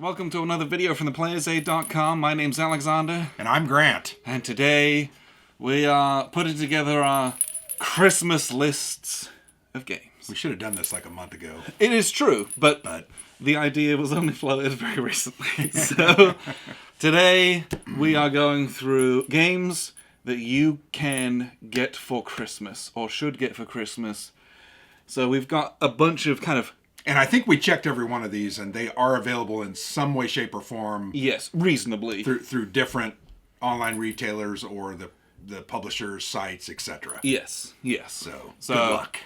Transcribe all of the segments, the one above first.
Welcome to another video from theplayersaid.com. My name's Alexander. And I'm Grant. And today we are putting together our Christmas lists of games. We should have done this like a month ago. It is true, but the idea was only floated very recently. So today we are going through games that you can get for Christmas, or should get for Christmas. So we've got a bunch of And I think we checked every one of these, and they are available in some way, shape, or form. Yes, reasonably. Through different online retailers or the publishers' sites, etc. Yes. So good luck.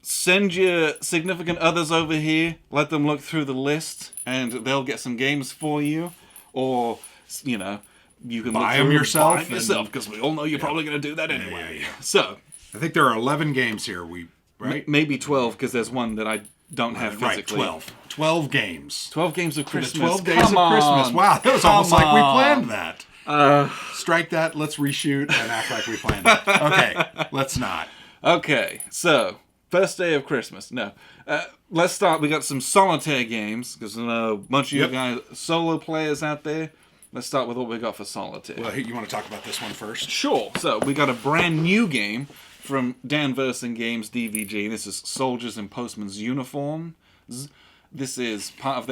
Send your significant others over here. Let them look through the list, and they'll get some games for you. Or, you can buy them yourself. Because we all know you're probably going to do that anyway. Yeah. So I think there are 11 games here. Right? Maybe 12, because there's one that I don't have physically. Right, 12 games. 12 games of Christmas. 12 days of Christmas. Wow, that was almost like we planned that. Strike that, let's reshoot, and act like we planned it. Okay, let's not. Okay, so, first day of Christmas. No. Let's start. We got some solitaire games, because I know a bunch of you guys, solo players out there. Let's start with what we got for solitaire. Well, you want to talk about this one first? Sure. So, we got a brand new game from Dan Versen Games DVG. This is Soldiers in Postmen's Uniforms. This is part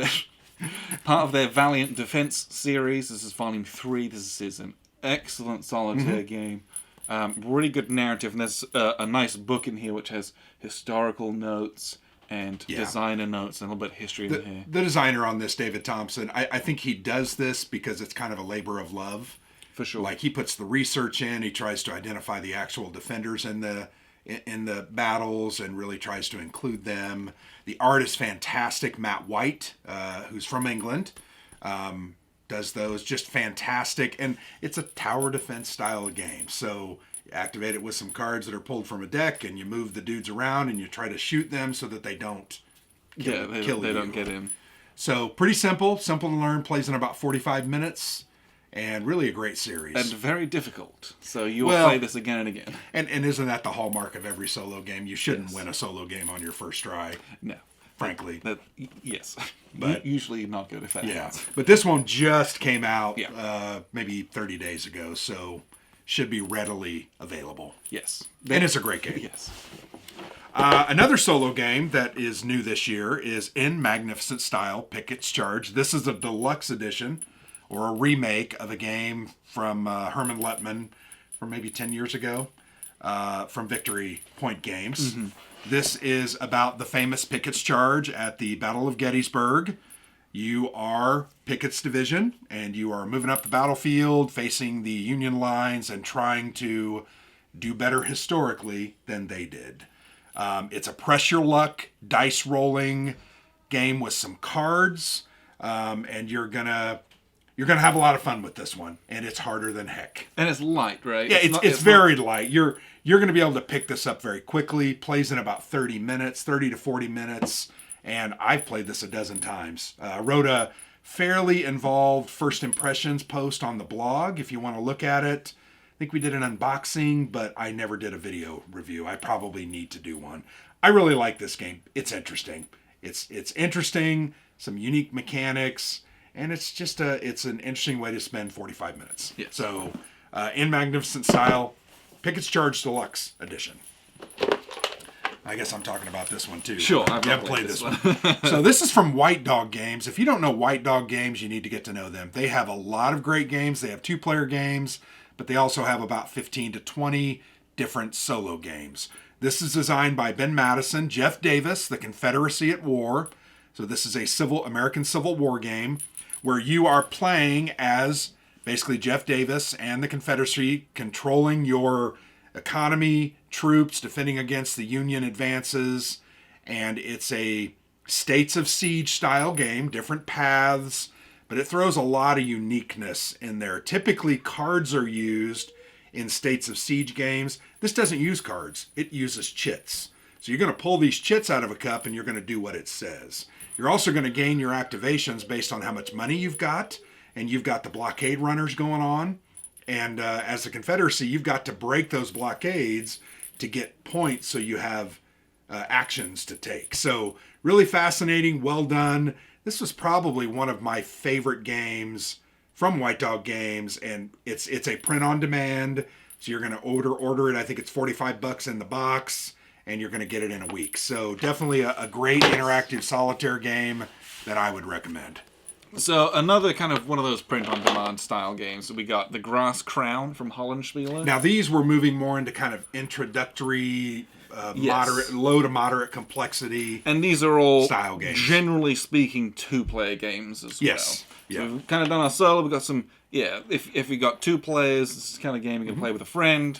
of their Valiant Defense series. This is Volume 3. This is an excellent solitaire game. Really good narrative. And there's a nice book in here which has historical notes and designer notes and a little bit of history in here. The designer on this, David Thompson, I think he does this because it's kind of a labor of love. For sure. Like, he puts the research in, he tries to identify the actual defenders in the battles and really tries to include them. The art is fantastic. Matt White, who's from England, does those. Just fantastic. And it's a tower defense style of game. So you activate it with some cards that are pulled from a deck, and you move the dudes around and you try to shoot them so that they don't kill you. They don't get in. So pretty simple to learn, plays in about 45 minutes. And really a great series. And very difficult. So you'll play this again and again. And isn't that the hallmark of every solo game? You shouldn't win a solo game on your first try. No. Frankly. Yes. But usually not good if that happens. But this one just came out maybe 30 days ago. So should be readily available. Yes. And it's a great game. Yes. Another solo game that is new this year is in magnificent style, Pickets Charge. This is a deluxe edition, or a remake of a game from Herman Lettman from maybe 10 years ago, from Victory Point Games. This is about the famous Pickets Charge at the Battle of Gettysburg. You are Pickett's division, and you are moving up the battlefield, facing the Union lines, and trying to do better historically than they did. It's a press your luck, dice rolling game with some cards, and you're gonna have a lot of fun with this one, and it's harder than heck. And it's light, right? Yeah, it's very light. You're going to be able to pick this up very quickly. Plays in about 30 to 40 minutes, and I've played this a dozen times. I wrote a fairly involved first impressions post on the blog if you want to look at it. I think we did an unboxing, but I never did a video review. I probably need to do one. I really like this game. It's interesting. It's interesting, some unique mechanics. And it's just it's an interesting way to spend 45 minutes. Yes. So, in magnificent style, Pickets Charge Deluxe Edition. I guess I'm talking about this one too. Sure, I've never played this one. So this is from White Dog Games. If you don't know White Dog Games, you need to get to know them. They have a lot of great games. They have 2-player games, but they also have about 15 to 20 different solo games. This is designed by Ben Madison, Jeff Davis, The Confederacy at War. So this is a American Civil War game, where you are playing as basically Jeff Davis and the Confederacy, controlling your economy, troops, defending against the Union advances. And it's a States of Siege style game, different paths, but it throws a lot of uniqueness in there. Typically, cards are used in States of Siege games. This doesn't use cards. It uses chits. So you're going to pull these chits out of a cup and you're going to do what it says. You're also going to gain your activations based on how much money you've got, and you've got the blockade runners going on. And as the Confederacy, you've got to break those blockades to get points so you have actions to take. So really fascinating, well done. This was probably one of my favorite games from White Dog Games, and it's a print on demand. So you're going to order it. I think it's $45 in the box, and you're going to get it in a week. So definitely a great interactive solitaire game that I would recommend. So another kind of one of those print-on-demand style games. We got the Grass Crown from Hollenspieler. Now these were moving more into kind of introductory, moderate, low to moderate complexity. And these are all, style games. Generally speaking, two-player games as well. Yes. So we've kind of done our solo. We've got some, if you got 2 players, this is the kind of game you can play with a friend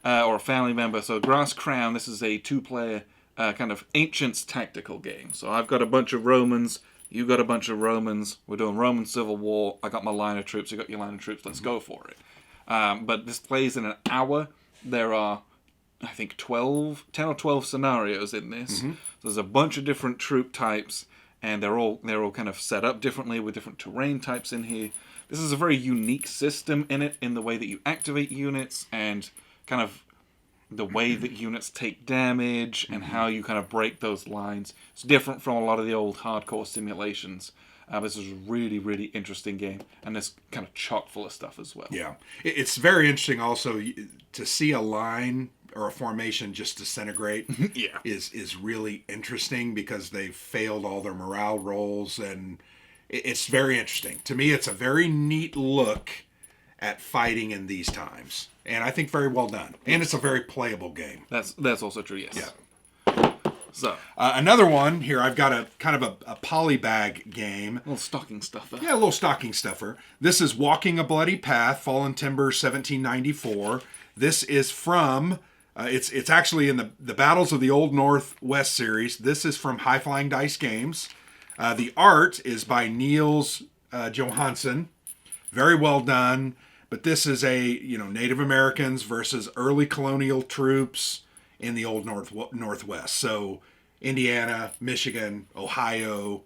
or a family member. So Grass Crown, this is a 2-player kind of Ancients tactical game. So I've got a bunch of Romans. You got a bunch of Romans. We're doing Roman Civil War. I got my line of troops. You got your line of troops. Let's go for it. But this plays in an hour. There are, I think, 10 or 12 scenarios in this. So there's a bunch of different troop types, and they're all kind of set up differently with different terrain types in here. This is a very unique system in it, in the way that you activate units and kind of the way that units take damage and how you kind of break those lines. It's different from a lot of the old hardcore simulations. This is a really, really interesting game, and it's kind of chock full of stuff as well. Yeah. It's very interesting also to see a line or a formation just disintegrate is really interesting because they've failed all their morale rolls, and it's very interesting. To me, it's a very neat look at fighting in these times, and I think very well done. And it's a very playable game. That's also true, yes. Yeah. So another one here, I've got a kind of a polybag game. a little stocking stuffer. Yeah, a little stocking stuffer. This is Walking a Bloody Path, Fallen Timber, 1794. This is from, it's actually in the Battles of the Old Northwest series. This is from High Flying Dice Games. The art is by Niels Johansson. Very well done. But this is Native Americans versus early colonial troops in the Old Northwest. So Indiana, Michigan, Ohio,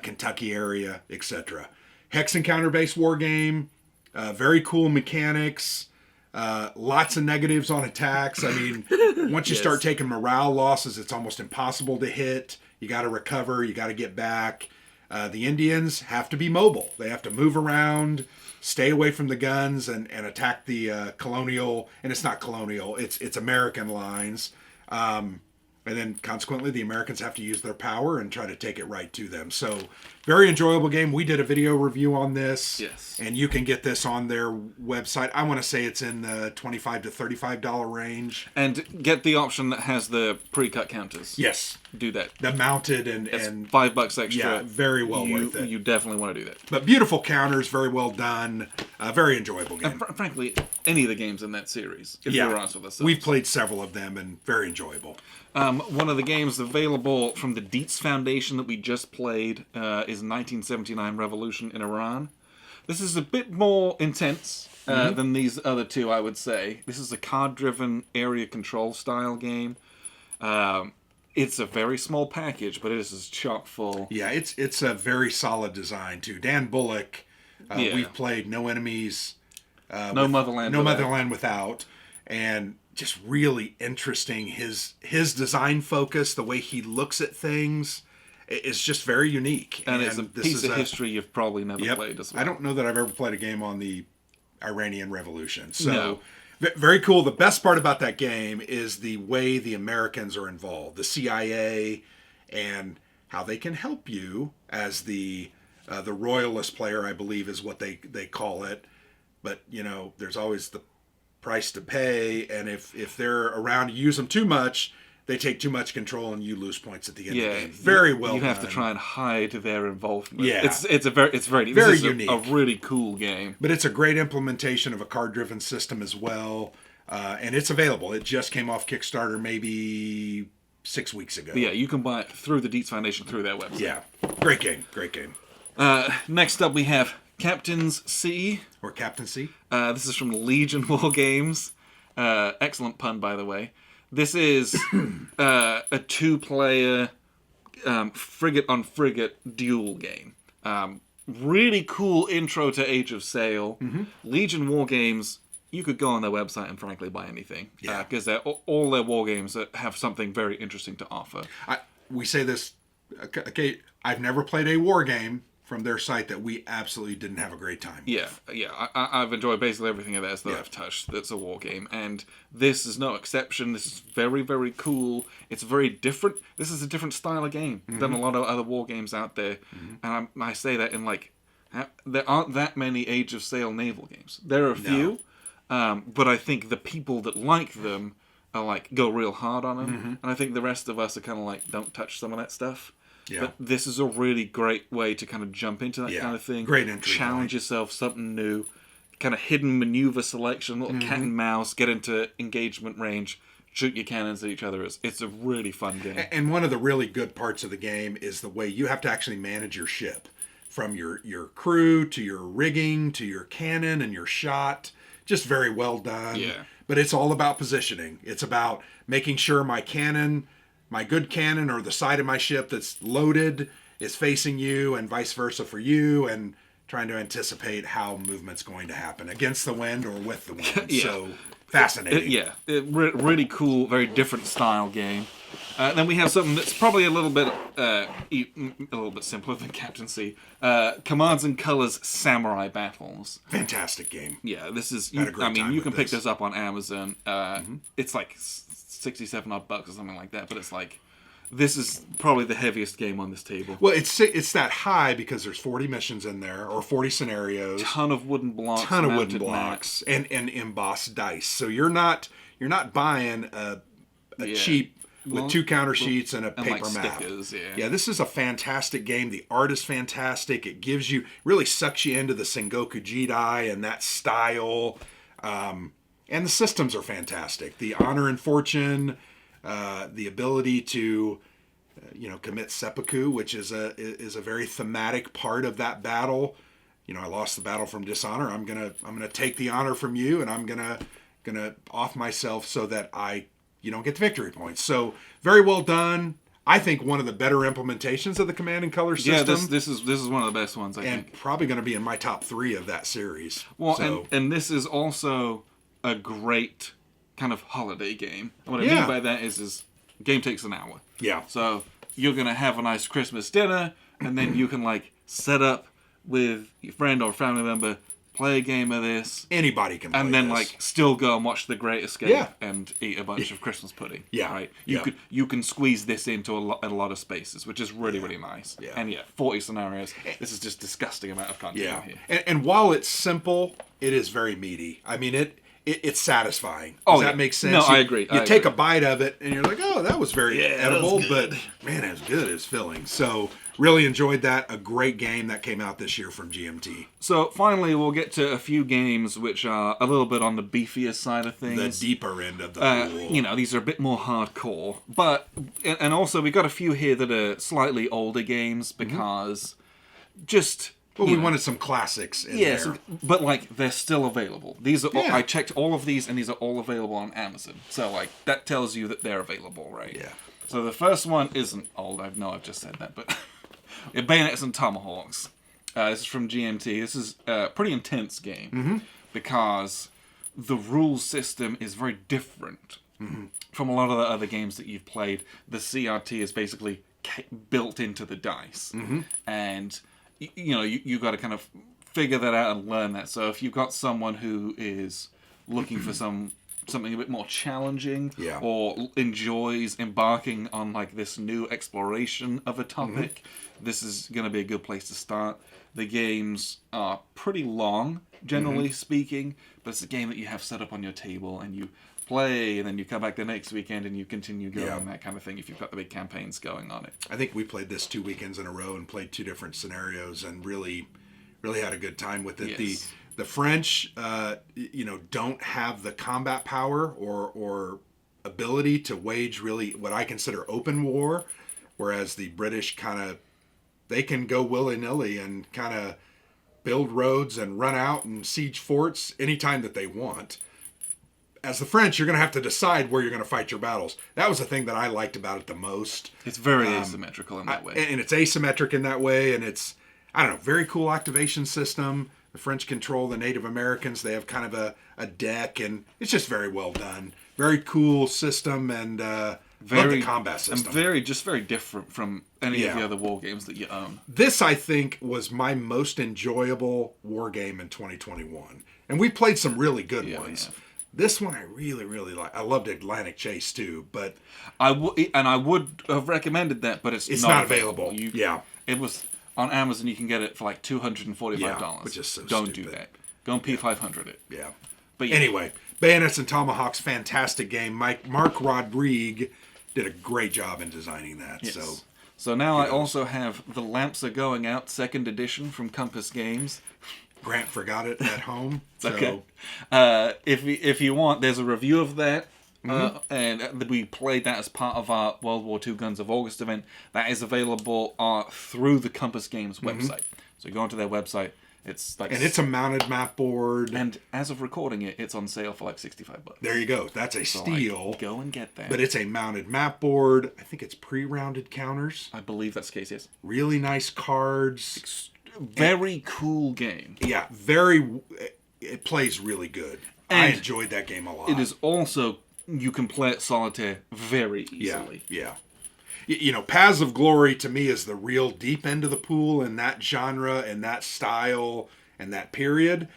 Kentucky area, etc. Hex encounter-based war game. Very cool mechanics. Lots of negatives on attacks. I mean, once you start taking morale losses, it's almost impossible to hit. You got to recover. You got to get back. The Indians have to be mobile. They have to move around, stay away from the guns, and attack the colonial, and it's not colonial, it's American lines. And then consequently, the Americans have to use their power and try to take it right to them. So, very enjoyable game. We did a video review on this. Yes. And you can get this on their website. I want to say it's in the $25 to $35 range. And get the option that has the pre-cut counters. Yes. Do that. The mounted and $5 extra. Yeah, very well worth it. You definitely want to do that. But beautiful counters, very well done. Very enjoyable game. And frankly, any of the games in that series, if you're honest with us. We've played several of them and very enjoyable. One of the games available from the Dietz Foundation that we just played is 1979 Revolution in Iran. This is a bit more intense than these other two, I would say. This is a card-driven area control style game. It's a very small package, but it is chock full. Yeah, it's a very solid design, too. Dan Bullock, we've played No Enemies, No Motherland Without, and just really interesting. His design focus, the way he looks at things, is just very unique. And it's a piece of history you've probably never played as well. I don't know that I've ever played a game on the Iranian Revolution. So very cool. The best part about that game is the way the Americans are involved, the CIA, and how they can help you as the royalist player, I believe is what they call it. But, there's always the price to pay, and if they're around, you use them too much, they take too much control and you lose points at the end of the game. Very well done. You have to try and hide their involvement. Yeah. It's very unique. A really cool game. But it's a great implementation of a card-driven system as well. And it's available. It just came off Kickstarter maybe 6 weeks ago. Yeah, you can buy it through the Dietz Foundation through their website. Yeah. Great game. Great game. Next up we have Captaincy. Or Captaincy. This is from Legion War Games. Excellent pun, by the way. This is a 2-player frigate on frigate duel game. Really cool intro to Age of Sail. Legion War Games, you could go on their website and frankly buy anything. Because all their war games have something very interesting to offer. We say this, okay, I've never played a war game from their site that we absolutely didn't have a great time with. Yeah. I've enjoyed basically everything of theirs that I've touched that's a war game, and this is no exception. This is very, very cool. It's very different. This is a different style of game than a lot of other war games out there, and I say that in like, there aren't that many Age of Sail naval games. There are a few, but I think the people that like them are like, go real hard on them, and I think the rest of us are kind of like, don't touch some of that stuff. Yeah. But this is a really great way to kind of jump into that kind of thing. Great entry challenge point. Yourself, something new. Kind of hidden maneuver selection, little cat and mouse, get into engagement range, shoot your cannons at each other. It's a really fun game. And one of the really good parts of the game is the way you have to actually manage your ship. From your crew, to your rigging, to your cannon and your shot. Just very well done. Yeah. But it's all about positioning. It's about making sure my good cannon, or the side of my ship that's loaded, is facing you, and vice versa for you, and trying to anticipate how movement's going to happen against the wind or with the wind. So fascinating. Really cool, very different style game. Then we have something that's probably a little bit simpler than Captaincy. Commands and Colors Samurai Battles. Fantastic game. Yeah, this is. You can pick this up on Amazon. It's like $67 odd or something like that. But it's like, this is probably the heaviest game on this table. Well, it's that high because there's 40 missions in there, or 40 scenarios. Ton of wooden blocks. And embossed dice. So you're not buying a cheap with 2 counter sheets and a paper map. Stickers, yeah, this is a fantastic game. The art is fantastic. It really sucks you into the Sengoku Jidai and that style. And the systems are fantastic. The honor and fortune, the ability to, commit seppuku, which is a very thematic part of that battle. I lost the battle from dishonor. I'm gonna take the honor from you, and I'm gonna off myself so that you don't get the victory points. So very well done. I think one of the better implementations of the Command and Color system. Yeah, this is one of the best ones, I think. And probably going to be in my top 3 of that series. Well, and this is also a great kind of holiday game. And what I mean by that is game takes an hour. Yeah. So you're going to have a nice Christmas dinner, and then you can like set up with your friend or family member, play a game of this. Anybody can play and then this. Like still go and watch The Great Escape and eat a bunch of Christmas pudding. Yeah. Right? You can squeeze this into a lot of spaces, which is really, really nice. Yeah. And 40 scenarios. This is just disgusting amount of content here. And while it's simple, it is very meaty. I mean, it's satisfying. Does that make sense? No, I agree. You take a bite of it, and you're like, oh, that was very edible, but man, it's good. It's filling. So really enjoyed that. A great game that came out this year from GMT. So finally, we'll get to a few games which are a little bit on the beefier side of things. The deeper end of the pool. These are a bit more hardcore. But, and also we got a few here that are slightly older games because just... Well, we wanted some classics in there. But like they're still available. These are I checked all of these, and these are all available on Amazon. So like that tells you that they're available, right? Yeah. So the first one isn't old. I know I've just said that, but Bayonets and Tomahawks. This is from GMT. This is a pretty intense game because the rule system is very different from a lot of the other games that you've played. The CRT is basically built into the dice, and you got to kind of figure that out and learn that. So if you've got someone who is looking for something a bit more challenging or enjoys embarking on like this new exploration of a topic, this is going to be a good place to start. The games are pretty long, generally speaking, but it's a game that you have set up on your table and you play, and then you come back the next weekend and you continue going, that kind of thing, if you've got the big campaigns going on it. I think we played this 2 weekends in a row and played 2 different scenarios and really had a good time with it. Yes. The French, don't have the combat power or ability to wage really what I consider open war, whereas the British they can go willy-nilly and kind of build roads and run out and siege forts anytime that they want. As the French, you're going to have to decide where you're going to fight your battles. That was the thing that I liked about it the most. It's very asymmetrical in that way. And it's asymmetric in that way, and it's, very cool activation system. The French control the Native Americans. They have kind of a deck, and it's just very well done. Very cool system, and Love the combat system. And very different from any of Yeah. the other war games that you own. This, I think, was my most enjoyable war game in 2021. And we played some really good ones. This one I really, really like. I loved Atlantic Chase too, but I would have recommended that, but it's not available. It was on Amazon. You can get it for like $245, which is so Don't stupid. do that. Go on P500 it. Yeah. But anyway, Bayonets and Tomahawks, fantastic game. Mark Rodrigue did a great job in designing that. Yes. So now I also have The Lamps Are Going Out 2nd edition from Compass Games. Grant forgot it at home. So. Okay. If you want, there's a review of that. And we played that as part of our World War II Guns of August event. That is available through the Compass Games website. So you go onto their website. It's like, and it's a mounted map board. And as of recording it, it's on sale for like $65. There you go. That's a steal. Like, go and get that. But it's a mounted map board. I think it's pre-rounded counters. I believe that's the case, yes. Really nice cards. Very cool game. Yeah, it plays really good. And I enjoyed that game a lot. It is also, you can play it solitaire very easily. Yeah. You know, Paths of Glory to me is the real deep end of the pool in that genre and that style and that period.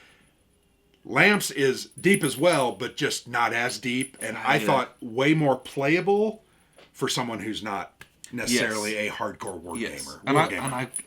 Lamps is deep as well, but just not as deep. And I thought way more playable for someone who's not necessarily a hardcore war gamer. And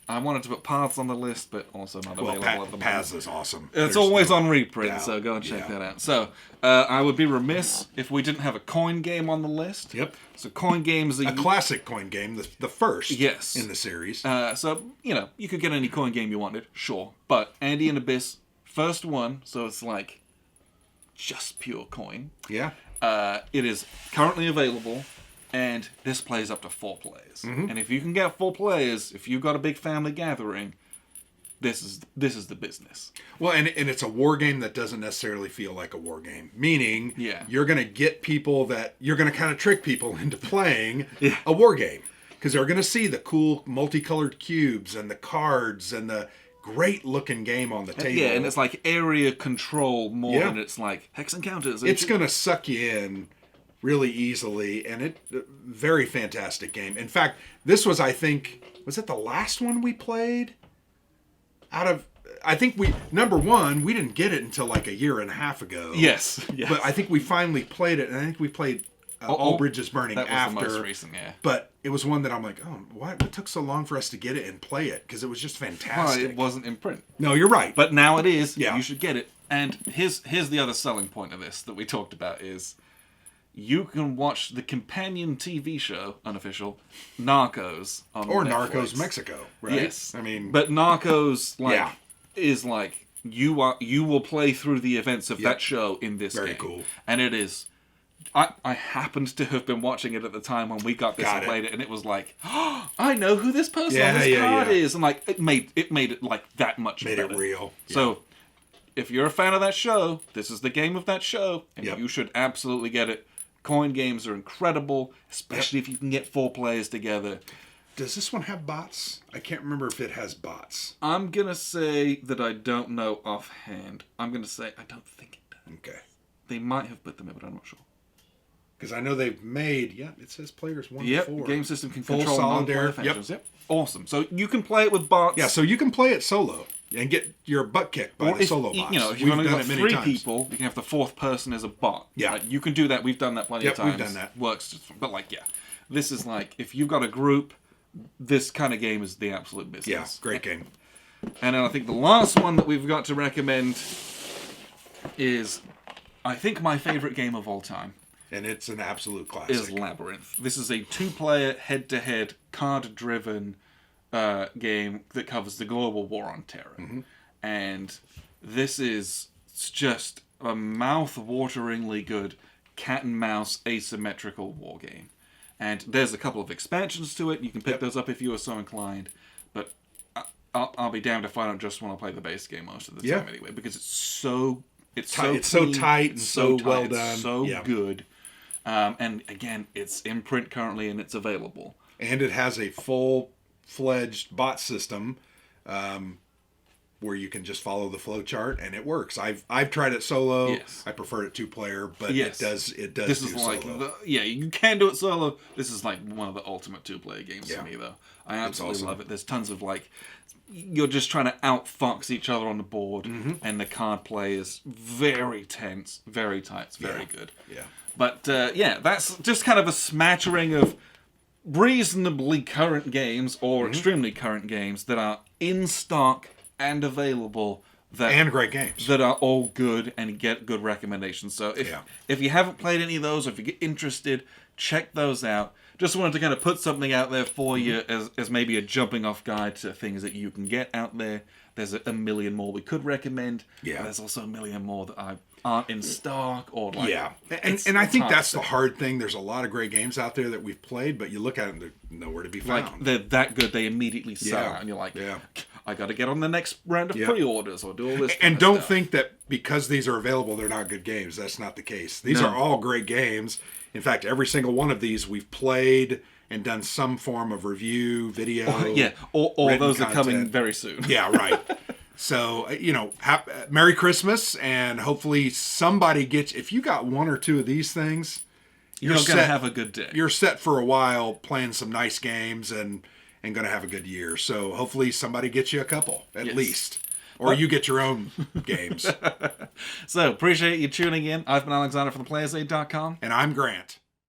I wanted to put Paths on the list, but also not available at the moment. Paths is awesome. It's always on reprint, so go and check that out. So I would be remiss if we didn't have a coin game on the list. Yep. So coin games are a classic coin game, the first in the series. So, you could get any coin game you wanted, sure. But Andy and Abyss, first one, so it's like just pure coin. Yeah. It is currently available. And this plays up to 4 players. And if you can get 4 players, if you've got a big family gathering, this is the business. Well, and it's a war game that doesn't necessarily feel like a war game. Meaning, you're going to get people you're going to kind of trick people into playing a war game. Because they're going to see the cool multicolored cubes and the cards and the great looking game on the table. Yeah, and it's like area control more than it's like hex encounters. It's going to suck you in really easily, and very fantastic game. In fact, this was, I think, was it the last one we played? I think number one, we didn't get it until like a year and a half ago. Yes. But I think we finally played it, and I think we played All Bridges Burning that was after. the most recent, But it was one that I'm like, oh, why it took so long for us to get it and play it? Because it was just fantastic. Well, it wasn't in print. No, you're right. But now it is. Yeah. You should get it. And here's the other selling point of this that we talked about is, you can watch the companion TV show, unofficial, Narcos on or Netflix. Narcos Mexico, right? Yes, I mean, but Narcos is like you will play through the events of that show in this game. Very cool, and it is. I happened to have been watching it at the time when we got this and played it, and it was like, oh, I know who this person on this card is, and like it made it like that much better. Made it real. Yeah. So, if you're a fan of that show, this is the game of that show, and you should absolutely get it. Coin games are incredible, especially if you can get 4 players together. Does this one have bots? I can't remember if it has bots. I'm going to say that I don't know offhand. I'm going to say I don't think it does. Okay. They might have put them in, but I'm not sure. Because I know they've made, it says players 1 to 4. Game system can full control solitaire. Yep. Awesome. So you can play it with bots. Yeah, so you can play it solo and get your butt kicked by the solo bots. If you've only got 3 people, you can have the 4th person as a bot. Yeah. You can do that. We've done that plenty of times. We've done that. Works. But this is like, if you've got a group, this kind of game is the absolute business. Yeah, great game. And then I think the last one that we've got to recommend is, I think, my favorite game of all time. And it's an absolute classic. Is Labyrinth. This is a 2-player, head-to-head, card-driven game that covers the global war on terror. And this is just a mouth-wateringly good cat-and-mouse asymmetrical war game. And there's a couple of expansions to it. You can pick those up if you are so inclined. But I'll be damned if I don't just want to play the base game most of the time anyway, because it's so tight and so well done. It's so good. And again, it's in print currently and it's available. And it has a full-fledged bot system. where you can just follow the flow chart, and it works. I've tried it solo. Yes. I prefer it 2-player, but Yes. it does. This do is like solo. you can do it solo. This is like one of the ultimate 2-player games Yeah. for me, though. I absolutely awesome. love it. There's tons of like you're just trying to outfox each other on the board, and the card play is very tense, very tight. It's very good. Yeah. But that's just kind of a smattering of reasonably current games or extremely current games that are in stock and available. And great games. That are all good and get good recommendations. So if you haven't played any of those, or if you get interested, check those out. Just wanted to kind of put something out there for you as maybe a jumping off guide to things that you can get out there. There's a million more we could recommend. Yeah. But there's also a million more that aren't in stock or like. Yeah, and I think that's the hard thing. There's a lot of great games out there that we've played, but you look at them, they're nowhere to be found. Like they're that good, they immediately sell Yeah. out, and you're like, Yeah. I got to get on the next round of pre-orders or do all this. And don't think that because these are available, they're not good games. That's not the case. These are all great games. In fact, every single one of these we've played and done some form of review, video. Or those content. are coming very soon. Yeah, right. So, Merry Christmas, and hopefully somebody gets, if you got one or two of these things, You're going to have a good day. You're set for a while playing some nice games and going to have a good year. So hopefully somebody gets you a couple, at least. Or you get your own games. So, appreciate you tuning in. I've been Alexander from thePlayersaid.com. And I'm Grant.